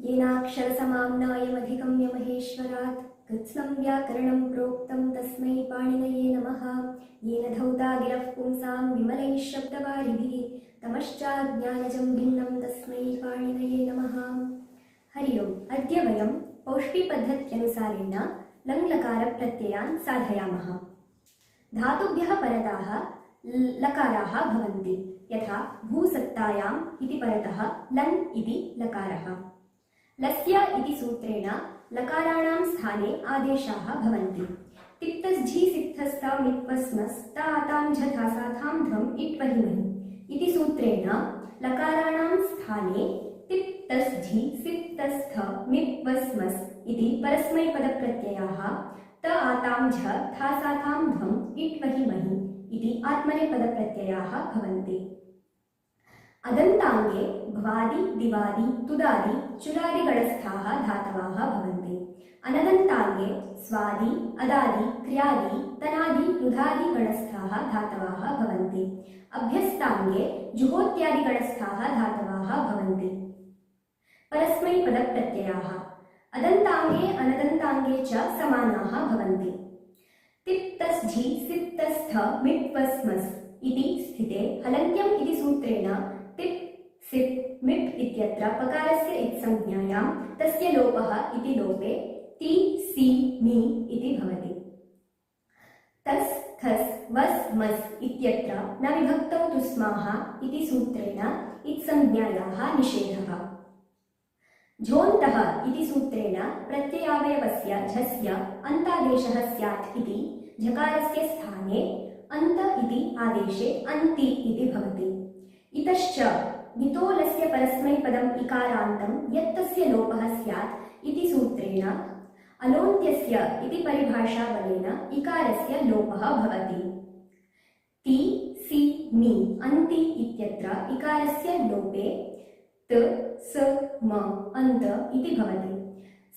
येनाक्षरसमाम्नायमधिगम्य महेश्वरात् कृत्स्नं व्याकरणं प्रोक्तं तस्मै पाणिनये नमः। येन धौता गिरः पुंसां विमलैः शब्दवारिभिः तमश्चाज्ञानजं भिन्नं तस्मै पाणिनये नमः। हरि ओम्। अद्य वयं पौष्टिपद्धत्यनुसारेण लङ्लकारप्रत्ययान् साधयामः। धातुभ्यः परतः लकाराः भवन्ति, यथा भूसत्तायाम् इति परतः लन् इति लकारः। लस्य इति सूत्रेण लकाराणां स्थाने आदेशाः भवन्ति। तिप्तस्झि सित्थस्तामित्वस्मस्तातां झथासाथां ध्वम् इट्वहिमहि इति सूत्रेण लकाराणां स्थाने तिप्तस्झि सित्तस्थ मित्वस्मस् इति परस्मैपदप्रत्ययाः त आतां झ थासाथां ध्वम् इट्वहिमहि इति आत्मनेपदप्रत्ययाः भवन्ति। अदन्ताङ्गे भ्वादि दिवादि तुदादि चुरादिगणस्थाः धातवः भवन्ति। अनदन्ताङ्गे स्वादि अदादि क्रियादि तनादि रुधादिगणस्थाः धातवः भवन्ति। अभ्यस्ताङ्गे जुहोत्यादिगणस्थाः धातवः भवन्ति। परस्मैपदप्रत्ययाः अदन्ताङ्गे अनदन्ताङ्गे च समानाः भवन्ति। तिप्तस्झि सित्तस्थ मित्वस्मस् इति स्थिते हलन्त्यम् इति सूत्रेण तिप् सिप् मिप् इत्यत्र पकारस्य इत्संज्ञायां तस्य लोपः इति लोपे ति सि नि इति भवति। तस् थस् वस् मस् इत्यत्र न विभक्तौ तुस्माः इति सूत्रेण इत्संज्ञायाः निषेधः। झोन्तः इति सूत्रेण प्रत्ययावयवस्य झस्य अन्तादेशः स्यात् इति झकारस्य स्थाने अन्त इति आदेशे अन्ति इति भवति। इतश्च नितोलस्य परस्मैपदम् इकारान्तं यत्तस्य लोपः स्यात् इति सूत्रेण अलोन्त्यस्य इति परिभाषाबलेन इकारस्य लोपः भवति। ति सि नि अन्ति इत्यत्र इकारस्य लोपे त स म अन्त इति भवति।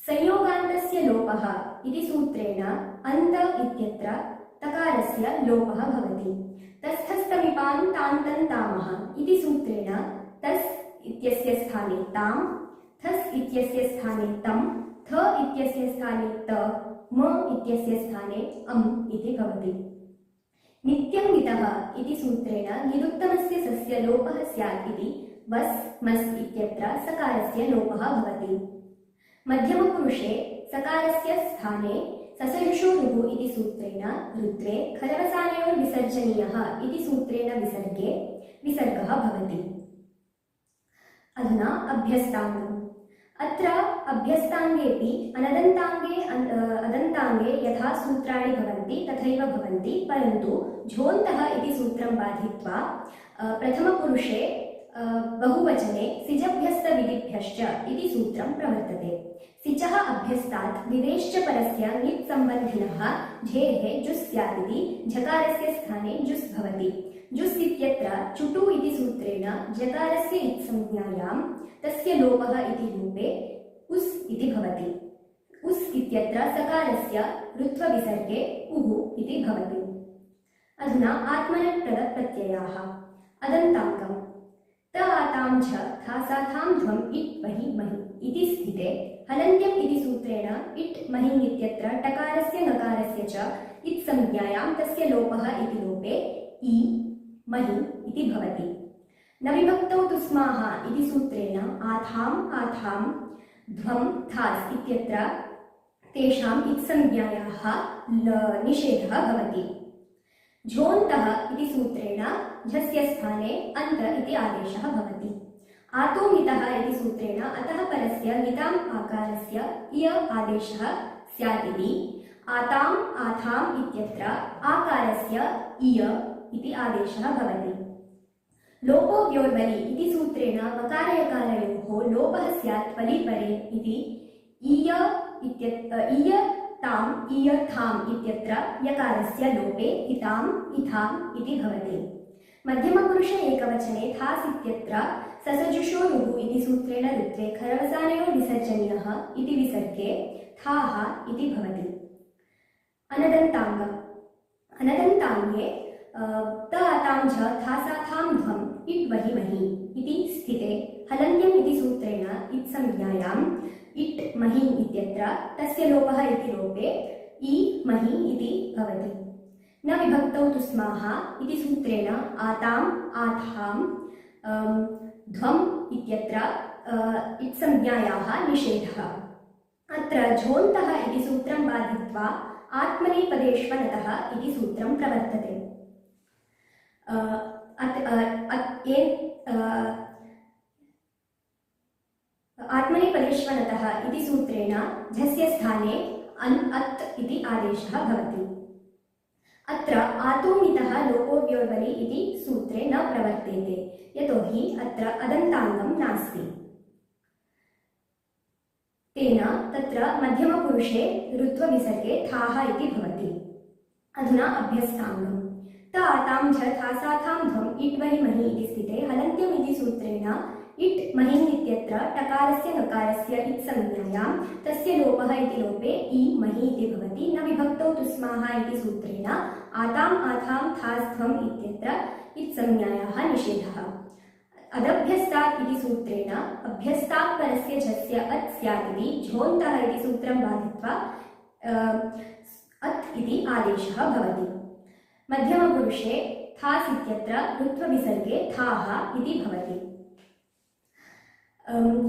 संयोगान्तस्य लोपः इति सूत्रेण अन्त इत्यत्र तकारस्य लोपः भवति। तस्थस्तमिपां तान्तन्तामः इति सूत्रेण तस् इत्यस्य स्थाने तां, थस् इत्यस्य स्थाने तं, थ इत्यस्य स्थाने त, म इत्यस्य स्थाने अम् इति भवति। नित्यं नितः इति सूत्रेण निरुक्तमस्य सस्य लोपः स्यात् इति वस् मस् इत्यत्र सकारस्य लोपः भवति। मध्यमपुरुषे सकारस्य स्थाने ससजुषोरुः इति सूत्रेण ऋत्वे खरवसानयोः विसर्जनीयः इति सूत्रेण विसर्गे विसर्गः भवति। अधुना अभ्यस्ताङ्गम्। अत्र अभ्यस्ताङ्गेऽपि अदन्ताङ्गे यथा सूत्राणि भवन्ति तथैव भवन्ति, परन्तु झोन्तः इति सूत्रं बाधित्वा प्रथमपुरुषे बहुवचने सिजभ्यस्तविधिभ्यश्च इति सूत्रं प्रवर्तते। सिचः अभ्यस्तात् विवेश्च परस्य ङित् सम्बन्धिनः झेः जुस् स्यादिति झकारस्य स्थाने जुस् भवति। जुस् इत्यत्र चुटु इति सूत्रेण झकारस्य इत्संज्ञायां तस्य लोपः इति रूपे उस् इति भवति। उस् इत्यत्र सकारस्य ऋत्वविसर्गे उः इति भवति। अधुना आत्मनेपदप्रत्ययाः। अदन्ताङ्गम् त आतां झ थासाथां ध्वम् इट् वहि महि इति स्थिते हलन्त्यम् इति सूत्रेण इट् महि इत्यत्र टकारस्य नकारस्य च इत्संज्ञायां तस्य लोपः इति लोपे इ महि इति भवति। न विभक्तौ तुस्माः इति सूत्रेण आथाम् आथां ध्वम् थास् इत्यत्र तेषाम् इत्संज्ञायाः निषेधः भवति। झोन्तः इति सूत्रेण झस्य स्थाने अन्त इति आदेशः भवति। आतो ङितः इति सूत्रेण अतः परस्य ङिताम् आकारस्य इय आदेशः स्यात् इति आताम् आथाम् इत्यत्र आकारस्य इय इति आदेशः भवति। लोपो व्योर्बलि इति सूत्रेण मकारयकारयोः लोपः स्यात् वलिपरे इति इय ताम् इयथाम् इत्यत्र यकारस्य लोपे इताम् इथाम् इति भवति। मध्यमपुरुषे एकवचने थास् इत्यत्र ससजुषोरुः इति सूत्रेण ऋत्वे खरवसानयोः विसर्जनीयः इति विसर्गे थाः इति भवति। अनदन्ताङ्गम्। अनदन्ताङ्गे त आतां झ थासाथां ध्वम् इट् वहि महि इति स्थिते हलन्त्यम् इति सूत्रेण इत्संज्ञायां मही इत्यत्र तस्य लोपः इति लोपे इ मही इति भवति। न विभक्तौ तु स्माः इति सूत्रेण आताम् आथां ध्वम् इत्यत्र इत्संज्ञायाः निषेधः। अत्र झोन्तः इति सूत्रं बाधित्वा आत्मनेपदेष्वनतः इति सूत्रं प्रवर्तते। आत्मनेपदेष्वनतः इति सूत्रेण झस्य स्थाने अत् इति आदेशः भवति। अत्र आतोनितः लोपोव्योर्वलि इति सूत्रे न प्रवर्तेते, यतोहि अत्र अदन्ताङ्गं नास्ति। तेन तत्र मध्यमपुरुषे ऋत्वविसर्गे थाः इति भवति। अधुना अभ्यस्ताङ्गम्। त आतां झ थासाथां ध्वम् इट् वहि महि इति स्थिते हलन्त्यम् इति सूत्रेण इट् महिम् इत्यत्र टकारस्य नकारस्य इत्संज्ञायां तस्य लोपः इति लोपे इ महि इति भवति। न विभक्तौ तु स्माः इति सूत्रेण आताम् आथां थास्ध्वम् इत्यत्र इत्संज्ञायाः निषेधः। अदभ्यस्तात् इति सूत्रेण अभ्यस्तात् परस्य झस्य अत् स्यात् इति झोन्तः इति सूत्रं बाधित्वा अत् इति आदेशः भवति। मध्यमपुरुषे थास् इत्यत्र ऋत्वविसर्गे थाः इति भवति।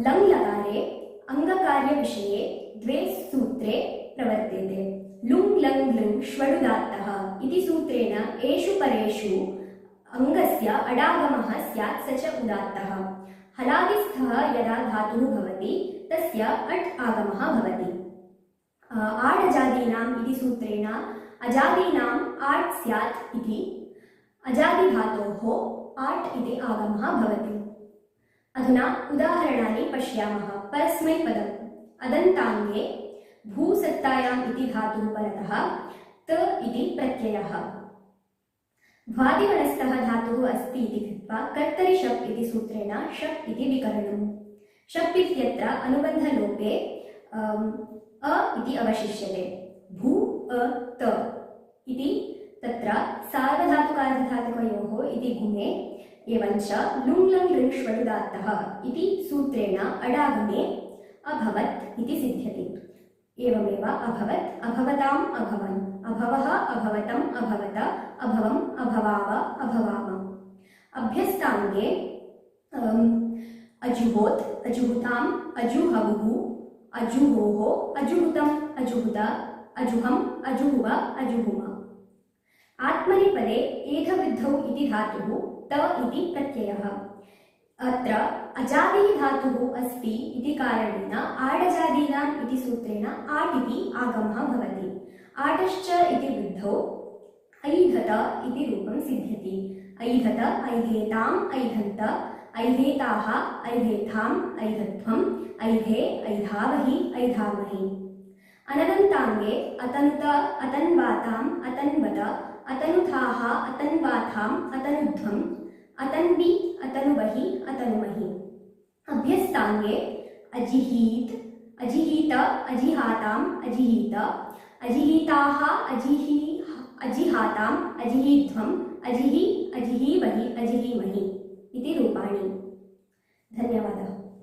लङ् लकारे अङ्गकार्यविषये द्वे सूत्रे प्रवर्तेते। लुङ् लङ् लृङ् ष्वडुदात्तः इति सूत्रेण एषु परेषु अङ्गस्य अडागमः स्यात् स च उदात्तः। हलादिस्थः यदा धातुः भवति तस्य अट् आगमः भवति। आडजादीनाम् इति सूत्रेण अजादीनाम् आट् स्यात् इति अजादिधातोः आट् इति आगमः भवति। अधुना उदाहरणानि पश्यामः। परस्मैपदम् अदन्ताङ्गे भूसत्तायाम् इति धातुः परतः त इति प्रत्ययः। भ्वादिगणस्थः धातुः अस्ति इति कृत्वा कर्तरि शप् इति सूत्रेण शप् इति विकरणम्। शप् इत्यत्र अनुबन्धलोपे अ इति अवशिष्यते। भू अ त इति तत्र सार्वधातुकार्धधातुकयोः इति गुणे एवञ्च लुङ् लङ् लृङ् ष्वडुदात्तः इति सूत्रेण अडागमे अभवत् इति सिद्ध्यति। एवमेव अभवत् अभवताम् अभवन् अभवः अभवतम् अभवत अभवम् अभवाव अभवाम। अभ्यस्ताङ्गे अजुहोत् अजुहुताम् अजुहवुः अजुहोः अजुहुतम् अजुहुत अजुहम् अजुहुव अजुहुम। आत्मनेपदे एधवृद्धौ इति धातुः त इति प्रत्ययः। अत्र अजादिः धातुः अस्ति इति कारणेन आडजादीनाम् इति सूत्रेण आट् इति आगमः भवति। आटश्च इति वृद्धौ ऐधत इति रूपं सिद्ध्यति। ऐधत ऐधेताम् ऐधन्त ऐधेताः ऐधेथाम् ऐधध्वम् ऐधे ऐधावहि ऐधामहि। अनदन्ताङ्गे अतनुत अतन्वाताम् अतन्वत अतनुथाः अतन्वाथाम् अतनुध्वम् अतन्वि अतनुवहि अतनुमहि। अभ्यस्ताङ्गे अजिहीत् अजिहीत अजिहाताम् अजिहीत अजिहीताः अजिहाताम् अजिहीध्वम् अजिहि अजिहीवहि अजिहीमहि इति रूपाणि। धन्यवादः।